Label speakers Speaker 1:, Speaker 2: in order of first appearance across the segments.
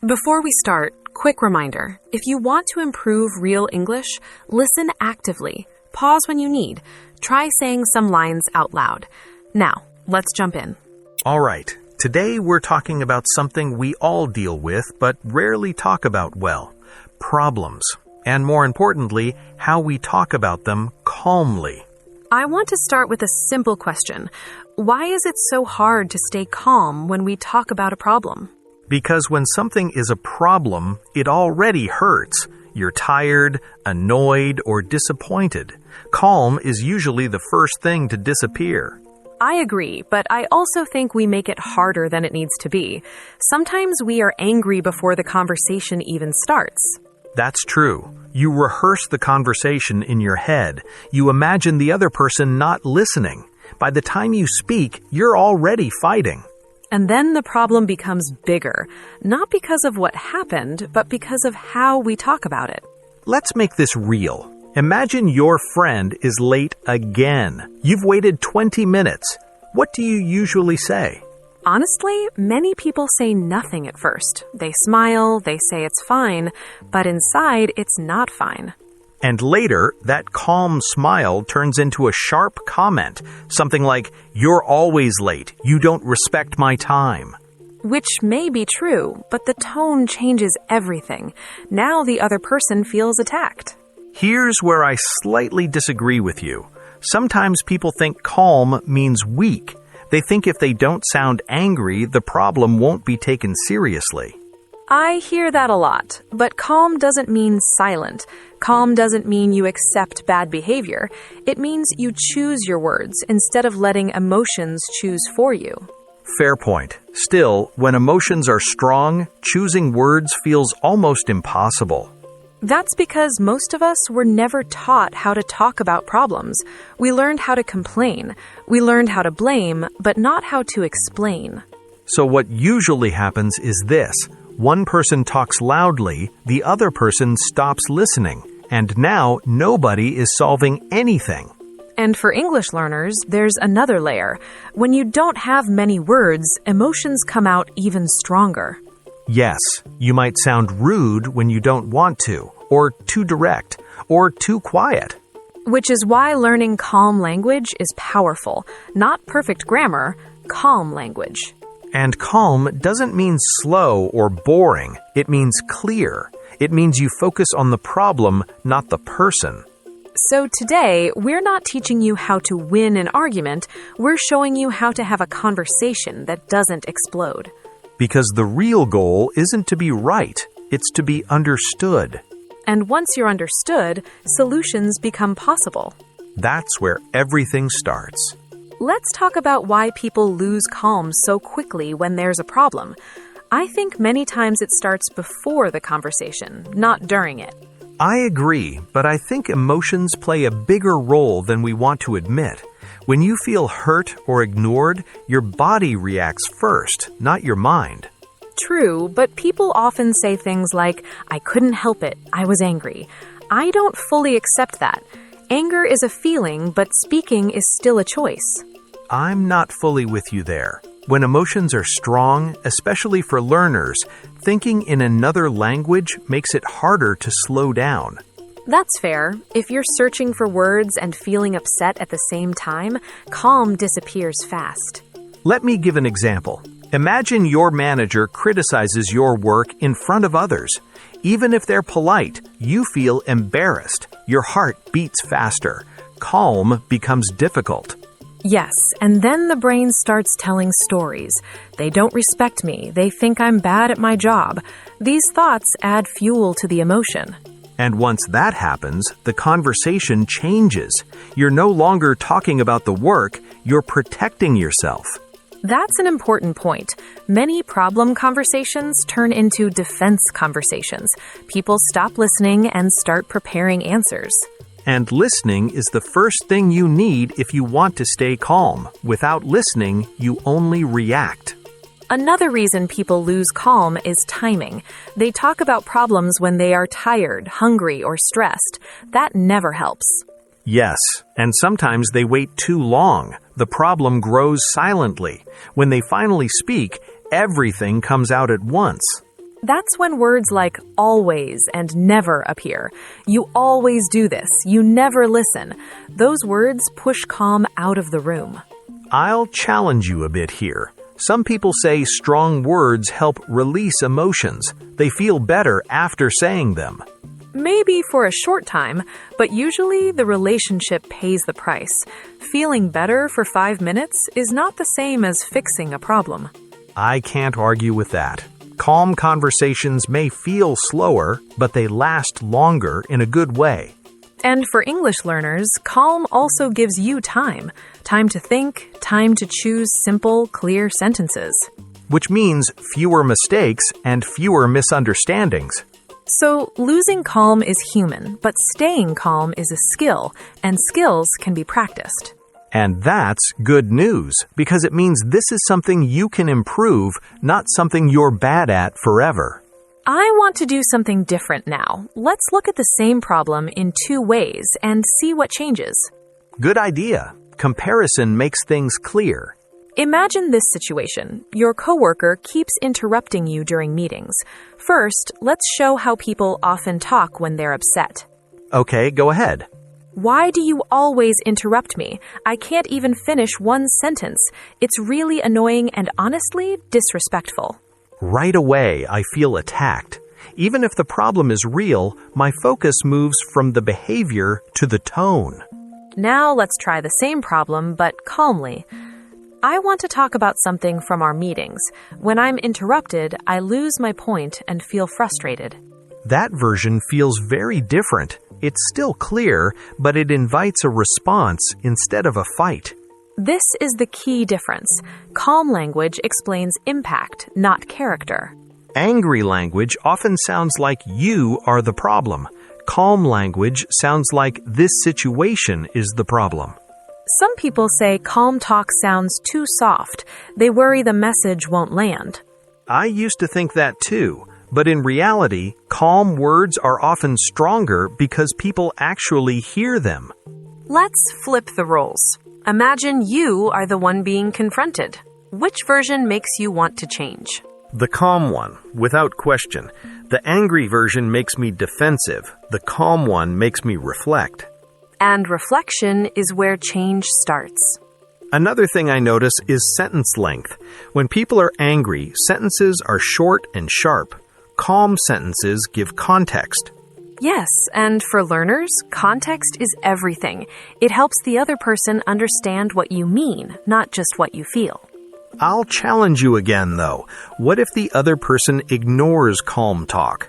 Speaker 1: Before we start, quick reminder. If you want to improve real English, listen actively. Pause when you need. Try saying some lines out loud. Now, let's jump in.
Speaker 2: All right. Today we're talking about something we all deal with but rarely talk about well. Problems. And more importantly, how we talk about them calmly.
Speaker 1: I want to start with a simple question. Why is it so hard to stay calm when we talk about a problem?
Speaker 2: Because when something is a problem, it already hurts. You're tired, annoyed, or disappointed. Calm is usually the first thing to disappear.
Speaker 1: I agree, but I also think we make it harder than it needs to be. Sometimes we are angry before the conversation even starts.
Speaker 2: That's true. You rehearse the conversation in your head. You imagine the other person not listening. By the time you speak, you're already fighting.
Speaker 1: And then the problem becomes bigger, not because of what happened, but because of how we talk about it.
Speaker 2: Let's make this real. Imagine your friend is late again. You've waited 20 minutes. What do you usually say?
Speaker 1: Honestly, many people say nothing at first. They smile, they say it's fine, but inside it's not fine.
Speaker 2: And later, that calm smile turns into a sharp comment, something like, "You're always late. You don't respect my time."
Speaker 1: Which may be true, but the tone changes everything. Now the other person feels attacked.
Speaker 2: Here's where I slightly disagree with you. Sometimes people think calm means weak. They think if they don't sound angry, the problem won't be taken seriously.
Speaker 1: I hear that a lot, but calm doesn't mean silent. Calm doesn't mean you accept bad behavior. It means you choose your words instead of letting emotions choose for you.
Speaker 2: Fair point. Still, when emotions are strong, choosing words feels almost impossible.
Speaker 1: That's because most of us were never taught how to talk about problems. We learned how to complain. We learned how to blame, but not how to explain.
Speaker 2: So what usually happens is this. One person talks loudly, the other person stops listening, and now nobody is solving anything.
Speaker 1: And for English learners, there's another layer. When you don't have many words, emotions come out even stronger.
Speaker 2: Yes, you might sound rude when you don't want to, or too direct, or too quiet.
Speaker 1: Which is why learning calm language is powerful. Not perfect grammar, calm language.
Speaker 2: And calm doesn't mean slow or boring. It means clear. It means you focus on the problem, not the person.
Speaker 1: So today, we're not teaching you how to win an argument. We're showing you how to have a conversation that doesn't explode.
Speaker 2: Because the real goal isn't to be right, it's to be understood.
Speaker 1: And once you're understood, solutions become possible.
Speaker 2: That's where everything starts.
Speaker 1: Let's talk about why people lose calm so quickly when there's a problem. I think many times it starts before the conversation, not during it.
Speaker 2: I agree, but I think emotions play a bigger role than we want to admit. When you feel hurt or ignored, your body reacts first, not your mind.
Speaker 1: True, but people often say things like, "I couldn't help it, I was angry." I don't fully accept that. Anger is a feeling, but speaking is still a choice.
Speaker 2: I'm not fully with you there. When emotions are strong, especially for learners, thinking in another language makes it harder to slow down.
Speaker 1: That's fair. If you're searching for words and feeling upset at the same time, calm disappears fast.
Speaker 2: Let me give an example. Imagine your manager criticizes your work in front of others. Even if they're polite, you feel embarrassed. Your heart beats faster. Calm becomes difficult.
Speaker 1: Yes, and then the brain starts telling stories. They don't respect me. They think I'm bad at my job. These thoughts add fuel to the emotion.
Speaker 2: And once that happens, the conversation changes. You're no longer talking about the work, you're protecting yourself.
Speaker 1: That's an important point. Many problem conversations turn into defense conversations. People stop listening and start preparing answers.
Speaker 2: And listening is the first thing you need if you want to stay calm. Without listening, you only react.
Speaker 1: Another reason people lose calm is timing. They talk about problems when they are tired, hungry, or stressed. That never helps.
Speaker 2: Yes, and sometimes they wait too long. The problem grows silently. When they finally speak, everything comes out at once.
Speaker 1: That's when words like always and never appear. You always do this. You never listen. Those words push calm out of the room.
Speaker 2: I'll challenge you a bit here. Some people say strong words help release emotions. They feel better after saying them.
Speaker 1: Maybe for a short time, but usually the relationship pays the price. Feeling better for 5 minutes is not the same as fixing a problem.
Speaker 2: I can't argue with that. Calm conversations may feel slower, but they last longer in a good way.
Speaker 1: And for English learners, calm also gives you time. Time to think, time to choose simple, clear sentences.
Speaker 2: Which means fewer mistakes and fewer misunderstandings.
Speaker 1: So, losing calm is human, but staying calm is a skill, and skills can be practiced.
Speaker 2: And that's good news, because it means this is something you can improve, not something you're bad at forever.
Speaker 1: I want to do something different now. Let's look at the same problem in 2 ways and see what changes.
Speaker 2: Good idea. Comparison makes things clear.
Speaker 1: Imagine this situation. Your coworker keeps interrupting you during meetings. First, let's show how people often talk when they're upset.
Speaker 2: Okay, go ahead.
Speaker 1: Why do you always interrupt me? I can't even finish one sentence. It's really annoying and honestly disrespectful.
Speaker 2: Right away, I feel attacked. Even if the problem is real, my focus moves from the behavior to the tone.
Speaker 1: Now let's try the same problem, but calmly. I want to talk about something from our meetings. When I'm interrupted, I lose my point and feel frustrated.
Speaker 2: That version feels very different. It's still clear, but it invites a response instead of a fight.
Speaker 1: This is the key difference. Calm language explains impact, not character.
Speaker 2: Angry language often sounds like you are the problem. Calm language sounds like this situation is the problem.
Speaker 1: Some people say calm talk sounds too soft. They worry the message won't land.
Speaker 2: I used to think that too. But in reality, calm words are often stronger because people actually hear them.
Speaker 1: Let's flip the roles. Imagine you are the one being confronted. Which version makes you want to change?
Speaker 2: The calm one, without question. The angry version makes me defensive. The calm one makes me reflect.
Speaker 1: And reflection is where change starts.
Speaker 2: Another thing I notice is sentence length. When people are angry, sentences are short and sharp. Calm sentences give context.
Speaker 1: Yes, and for learners, context is everything. It helps the other person understand what you mean, not just what you feel.
Speaker 2: I'll challenge you again, though. What if the other person ignores calm talk?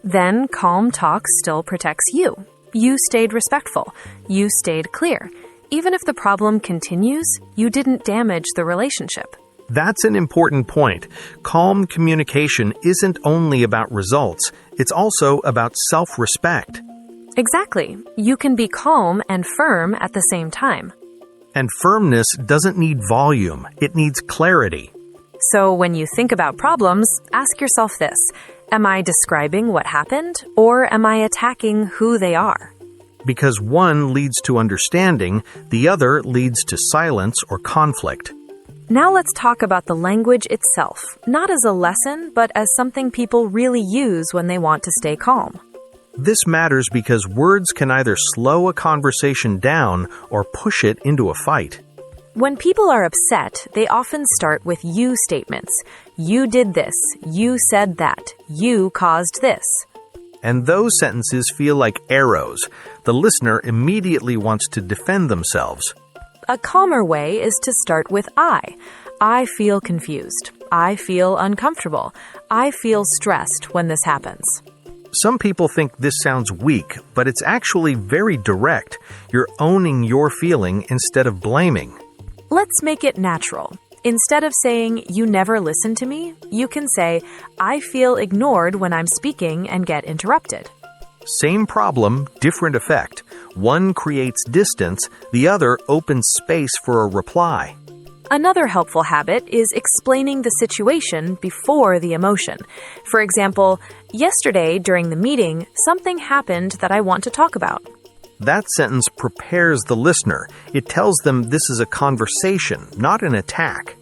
Speaker 1: Then calm talk still protects you. You stayed respectful. You stayed clear. Even if the problem continues, you didn't damage the relationship.
Speaker 2: That's an important point. Calm communication isn't only about results, it's also about self-respect.
Speaker 1: Exactly. You can be calm and firm at the same time.
Speaker 2: And firmness doesn't need volume, it needs clarity.
Speaker 1: So when you think about problems, ask yourself this: am I describing what happened, or am I attacking who they are?
Speaker 2: Because one leads to understanding, the other leads to silence or conflict.
Speaker 1: Now let's talk about the language itself, not as a lesson, but as something people really use when they want to stay calm.
Speaker 2: This matters because words can either slow a conversation down or push it into a fight.
Speaker 1: When people are upset, they often start with you statements. You did this. You said that. You caused this.
Speaker 2: And those sentences feel like arrows. The listener immediately wants to defend themselves.
Speaker 1: A calmer way is to start with I. I feel confused. I feel uncomfortable. I feel stressed when this happens.
Speaker 2: Some people think this sounds weak, but it's actually very direct. You're owning your feeling instead of blaming.
Speaker 1: Let's make it natural. Instead of saying, you never listen to me, you can say, I feel ignored when I'm speaking and get interrupted.
Speaker 2: Same problem, different effect. One creates distance, the other opens space for a reply.
Speaker 1: Another helpful habit is explaining the situation before the emotion. For example, yesterday during the meeting, something happened that I want to talk about.
Speaker 2: That sentence prepares the listener. It tells them this is a conversation, not an attack.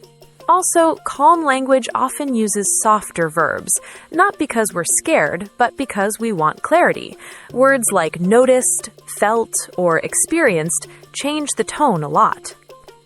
Speaker 1: Also, calm language often uses softer verbs, not because we're scared, but because we want clarity. Words like noticed, felt, or experienced change the tone a lot.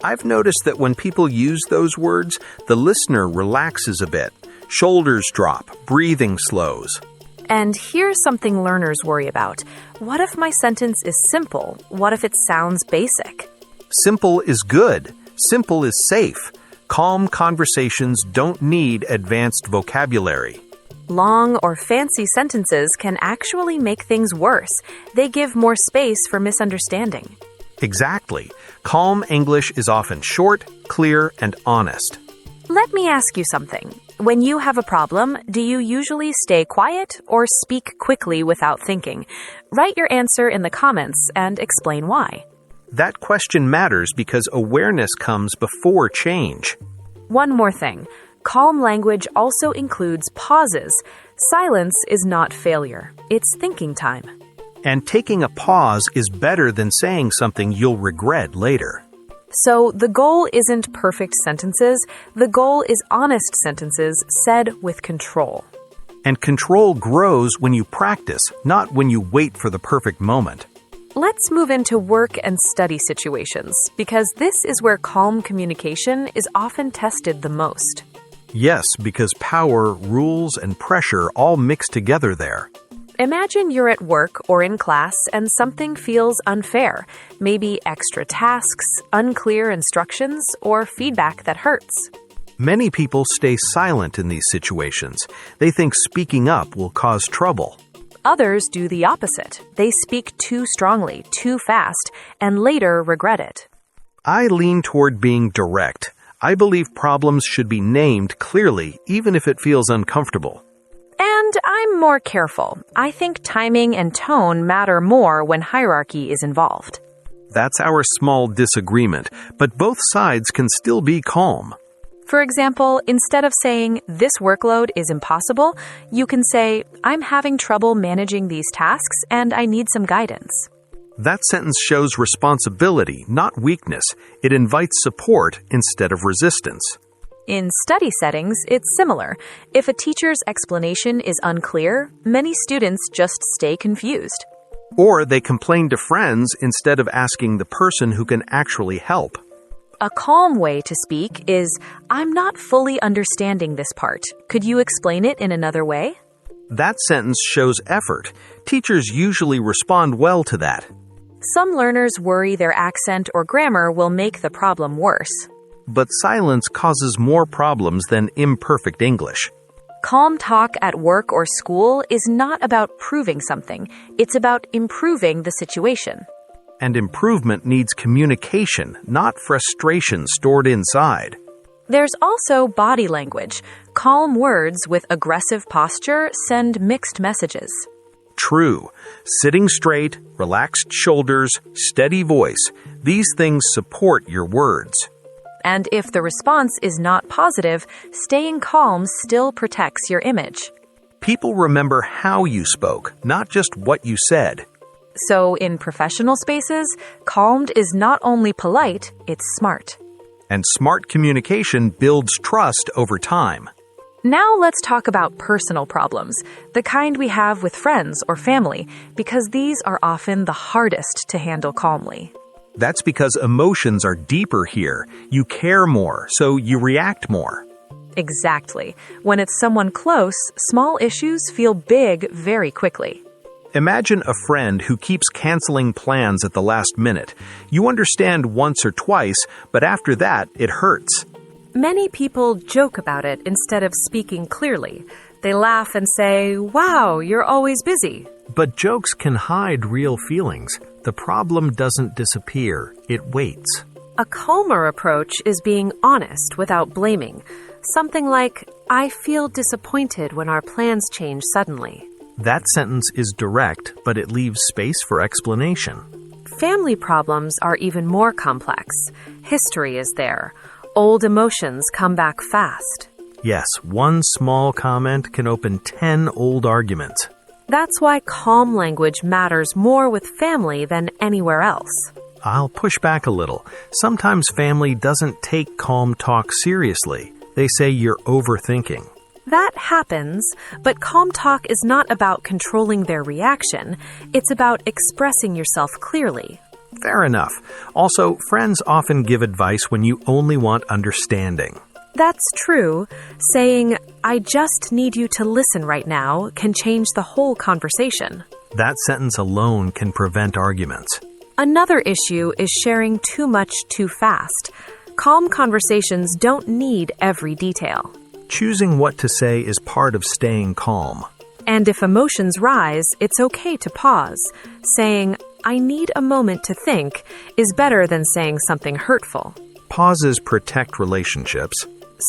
Speaker 2: I've noticed that when people use those words, the listener relaxes a bit. Shoulders drop, breathing slows.
Speaker 1: And here's something learners worry about. What if my sentence is simple? What if it sounds basic?
Speaker 2: Simple is good. Simple is safe. Calm conversations don't need advanced vocabulary.
Speaker 1: Long or fancy sentences can actually make things worse. They give more space for misunderstanding.
Speaker 2: Exactly. Calm English is often short, clear, and honest.
Speaker 1: Let me ask you something. When you have a problem, do you usually stay quiet or speak quickly without thinking? Write your answer in the comments and explain why.
Speaker 2: That question matters because awareness comes before change.
Speaker 1: One more thing. Calm language also includes pauses. Silence is not failure. It's thinking time.
Speaker 2: And taking a pause is better than saying something you'll regret later.
Speaker 1: So the goal isn't perfect sentences. The goal is honest sentences said with control.
Speaker 2: And control grows when you practice, not when you wait for the perfect moment.
Speaker 1: Let's move into work and study situations, because this is where calm communication is often tested the most.
Speaker 2: Yes, because power, rules, and pressure all mix together there.
Speaker 1: Imagine you're at work or in class and something feels unfair. Maybe extra tasks, unclear instructions, or feedback that hurts.
Speaker 2: Many people stay silent in these situations. They think speaking up will cause trouble.
Speaker 1: Others do the opposite. They speak too strongly, too fast, and later regret it.
Speaker 2: I lean toward being direct. I believe problems should be named clearly, even if it feels uncomfortable.
Speaker 1: And I'm more careful. I think timing and tone matter more when hierarchy is involved.
Speaker 2: That's our small disagreement, but both sides can still be calm.
Speaker 1: For example, instead of saying, "This workload is impossible," you can say, "I'm having trouble managing these tasks and I need some guidance."
Speaker 2: That sentence shows responsibility, not weakness. It invites support instead of resistance.
Speaker 1: In study settings, it's similar. If a teacher's explanation is unclear, many students just stay confused.
Speaker 2: Or they complain to friends instead of asking the person who can actually help.
Speaker 1: A calm way to speak is, "I'm not fully understanding this part. Could you explain it in another way?"
Speaker 2: That sentence shows effort. Teachers usually respond well to that.
Speaker 1: Some learners worry their accent or grammar will make the problem worse.
Speaker 2: But silence causes more problems than imperfect English.
Speaker 1: Calm talk at work or school is not about proving something. It's about improving the situation.
Speaker 2: And improvement needs communication, not frustration stored inside.
Speaker 1: There's also body language. Calm words with aggressive posture send mixed messages.
Speaker 2: True. Sitting straight, relaxed shoulders, steady voice. These things support your words.
Speaker 1: And if the response is not positive, staying calm still protects your image.
Speaker 2: People remember how you spoke, not just what you said.
Speaker 1: So in professional spaces, calmed is not only polite, it's smart.
Speaker 2: And smart communication builds trust over time.
Speaker 1: Now let's talk about personal problems, the kind we have with friends or family, because these are often the hardest to handle calmly.
Speaker 2: That's because emotions are deeper here. You care more, so you react more.
Speaker 1: Exactly. When it's someone close, small issues feel big very quickly.
Speaker 2: Imagine a friend who keeps canceling plans at the last minute. You understand once or twice, but after that, it hurts.
Speaker 1: Many people joke about it instead of speaking clearly. They laugh and say, "Wow, you're always busy."
Speaker 2: But jokes can hide real feelings. The problem doesn't disappear, it waits.
Speaker 1: A calmer approach is being honest without blaming. Something like, "I feel disappointed when our plans change suddenly."
Speaker 2: That sentence is direct, but it leaves space for explanation.
Speaker 1: Family problems are even more complex. History is there. Old emotions come back fast.
Speaker 2: Yes, one small comment can open 10 old arguments.
Speaker 1: That's why calm language matters more with family than anywhere else.
Speaker 2: I'll push back a little. Sometimes family doesn't take calm talk seriously. They say you're overthinking.
Speaker 1: That happens, but calm talk is not about controlling their reaction. It's about expressing yourself clearly.
Speaker 2: Fair enough. Also, friends often give advice when you only want understanding.
Speaker 1: That's true. Saying, "I just need you to listen right now," can change the whole conversation.
Speaker 2: That sentence alone can prevent arguments.
Speaker 1: Another issue is sharing too much too fast. Calm conversations don't need every detail.
Speaker 2: Choosing what to say is part of staying calm.
Speaker 1: And if emotions rise, it's okay to pause. Saying, "I need a moment to think," is better than saying something hurtful.
Speaker 2: Pauses protect relationships.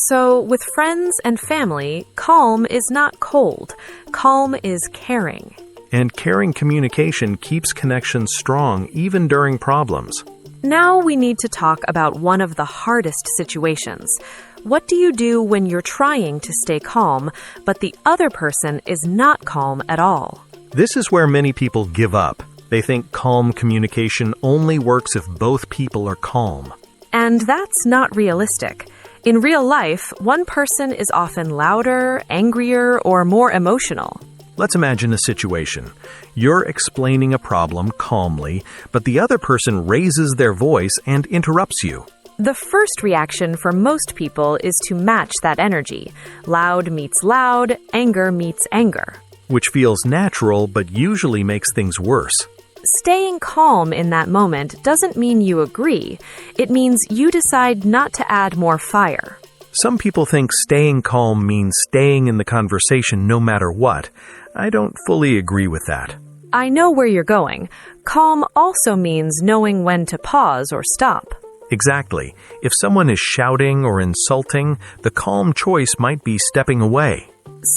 Speaker 1: So, with friends and family, calm is not cold. Calm is caring.
Speaker 2: And caring communication keeps connections strong even during problems.
Speaker 1: Now we need to talk about one of the hardest situations. What do you do when you're trying to stay calm, but the other person is not calm at all?
Speaker 2: This is where many people give up. They think calm communication only works if both people are calm.
Speaker 1: And that's not realistic. In real life, one person is often louder, angrier, or more emotional.
Speaker 2: Let's imagine a situation. You're explaining a problem calmly, but the other person raises their voice and interrupts you.
Speaker 1: The first reaction for most people is to match that energy. Loud meets loud, anger meets anger.
Speaker 2: Which feels natural, but usually makes things worse.
Speaker 1: Staying calm in that moment doesn't mean you agree. It means you decide not to add more fire.
Speaker 2: Some people think staying calm means staying in the conversation no matter what. I don't fully agree with that.
Speaker 1: I know where you're going. Calm also means knowing when to pause or stop.
Speaker 2: Exactly. If someone is shouting or insulting, the calm choice might be stepping away.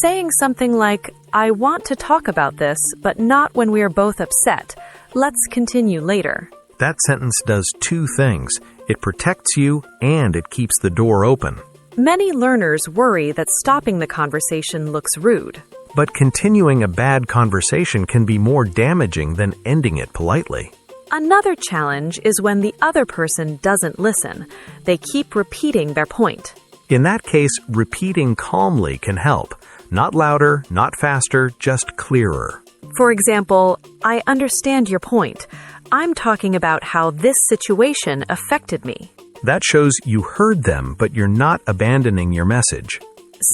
Speaker 1: Saying something like, "I want to talk about this, but not when we are both upset. Let's continue later."
Speaker 2: That sentence does two things. It protects you and it keeps the door open.
Speaker 1: Many learners worry that stopping the conversation looks rude.
Speaker 2: But continuing a bad conversation can be more damaging than ending it politely.
Speaker 1: Another challenge is when the other person doesn't listen. They keep repeating their point.
Speaker 2: In that case, repeating calmly can help. Not louder, not faster, just clearer.
Speaker 1: For example, "I understand your point. I'm talking about how this situation affected me."
Speaker 2: That shows you heard them, but you're not abandoning your message.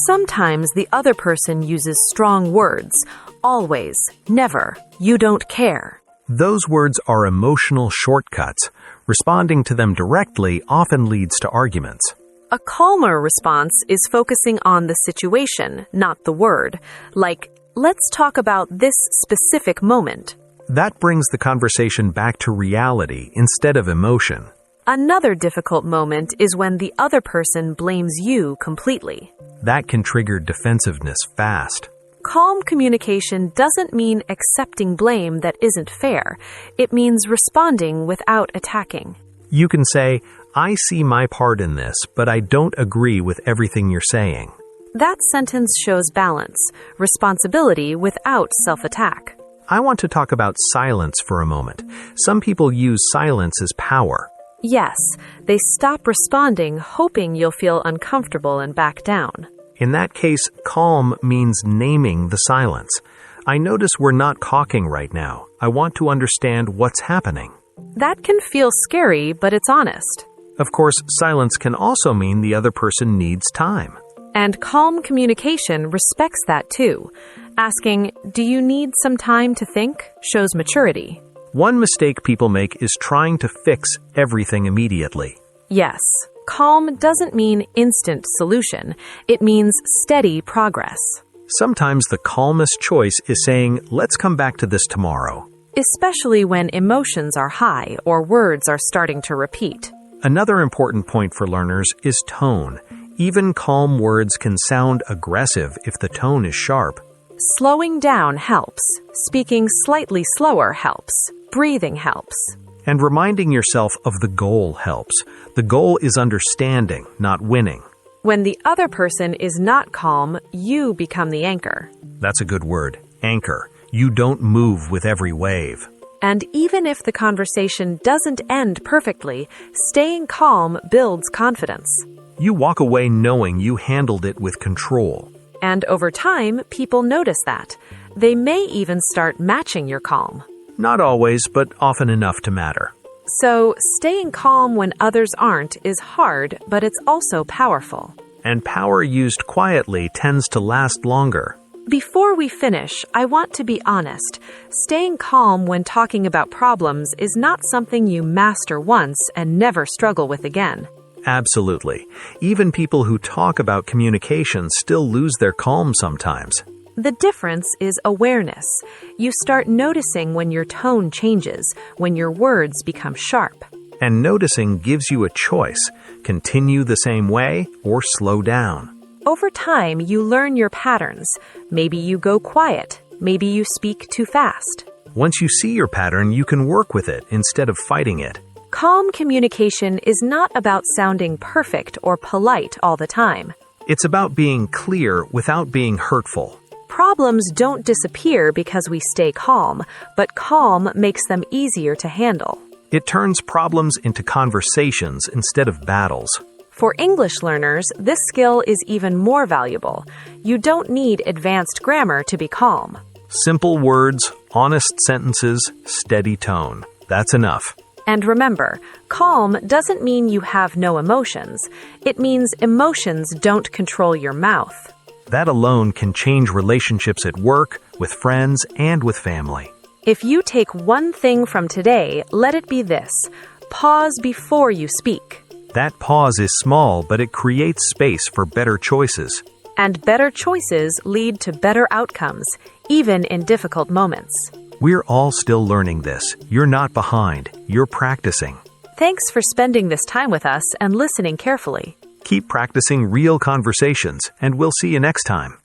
Speaker 1: Sometimes the other person uses strong words. Always, never, you don't care.
Speaker 2: Those words are emotional shortcuts. Responding to them directly often leads to arguments.
Speaker 1: A calmer response is focusing on the situation, not the word. Like, "Let's talk about this specific moment."
Speaker 2: That brings the conversation back to reality instead of emotion.
Speaker 1: Another difficult moment is when the other person blames you completely.
Speaker 2: That can trigger defensiveness fast.
Speaker 1: Calm communication doesn't mean accepting blame that isn't fair. It means responding without attacking.
Speaker 2: You can say, "I see my part in this, but I don't agree with everything you're saying."
Speaker 1: That sentence shows balance, responsibility without self-attack.
Speaker 2: I want to talk about silence for a moment. Some people use silence as power.
Speaker 1: Yes, they stop responding, hoping you'll feel uncomfortable and back down.
Speaker 2: In that case, calm means naming the silence. I notice we're not talking right now. I want to understand what's happening.
Speaker 1: That can feel scary, but it's honest.
Speaker 2: Of course, silence can also mean the other person needs time.
Speaker 1: And calm communication respects that too. Asking, "Do you need some time to think?" shows maturity.
Speaker 2: One mistake people make is trying to fix everything immediately.
Speaker 1: Yes, calm doesn't mean instant solution. It means steady progress.
Speaker 2: Sometimes the calmest choice is saying, "Let's come back to this tomorrow."
Speaker 1: Especially when emotions are high or words are starting to repeat.
Speaker 2: Another important point for learners is tone. Even calm words can sound aggressive if the tone is sharp.
Speaker 1: Slowing down helps. Speaking slightly slower helps. Breathing helps.
Speaker 2: And reminding yourself of the goal helps. The goal is understanding, not winning.
Speaker 1: When the other person is not calm, you become the anchor.
Speaker 2: That's a good word. Anchor. You don't move with every wave.
Speaker 1: And even if the conversation doesn't end perfectly, staying calm builds confidence.
Speaker 2: You walk away knowing you handled it with control.
Speaker 1: And over time, people notice that. They may even start matching your calm.
Speaker 2: Not always, but often enough to matter.
Speaker 1: So, staying calm when others aren't is hard, but it's also powerful.
Speaker 2: And power used quietly tends to last longer.
Speaker 1: Before we finish, I want to be honest. Staying calm when talking about problems is not something you master once and never struggle with again.
Speaker 2: Absolutely. Even people who talk about communication still lose their calm sometimes.
Speaker 1: The difference is awareness. You start noticing when your tone changes, when your words become sharp.
Speaker 2: And noticing gives you a choice: continue the same way or slow down.
Speaker 1: Over time, you learn your patterns. Maybe you go quiet. Maybe you speak too fast.
Speaker 2: Once you see your pattern, you can work with it instead of fighting it.
Speaker 1: Calm communication is not about sounding perfect or polite all the time.
Speaker 2: It's about being clear without being hurtful.
Speaker 1: Problems don't disappear because we stay calm, but calm makes them easier to handle.
Speaker 2: It turns problems into conversations instead of battles.
Speaker 1: For English learners, this skill is even more valuable. You don't need advanced grammar to be calm.
Speaker 2: Simple words, honest sentences, steady tone. That's enough.
Speaker 1: And remember, calm doesn't mean you have no emotions. It means emotions don't control your mouth.
Speaker 2: That alone can change relationships at work, with friends, and with family.
Speaker 1: If you take one thing from today, let it be this: pause before you speak.
Speaker 2: That pause is small, but it creates space for better choices.
Speaker 1: And better choices lead to better outcomes, even in difficult moments.
Speaker 2: We're all still learning this. You're not behind. You're practicing.
Speaker 1: Thanks for spending this time with us and listening carefully.
Speaker 2: Keep practicing real conversations, and we'll see you next time.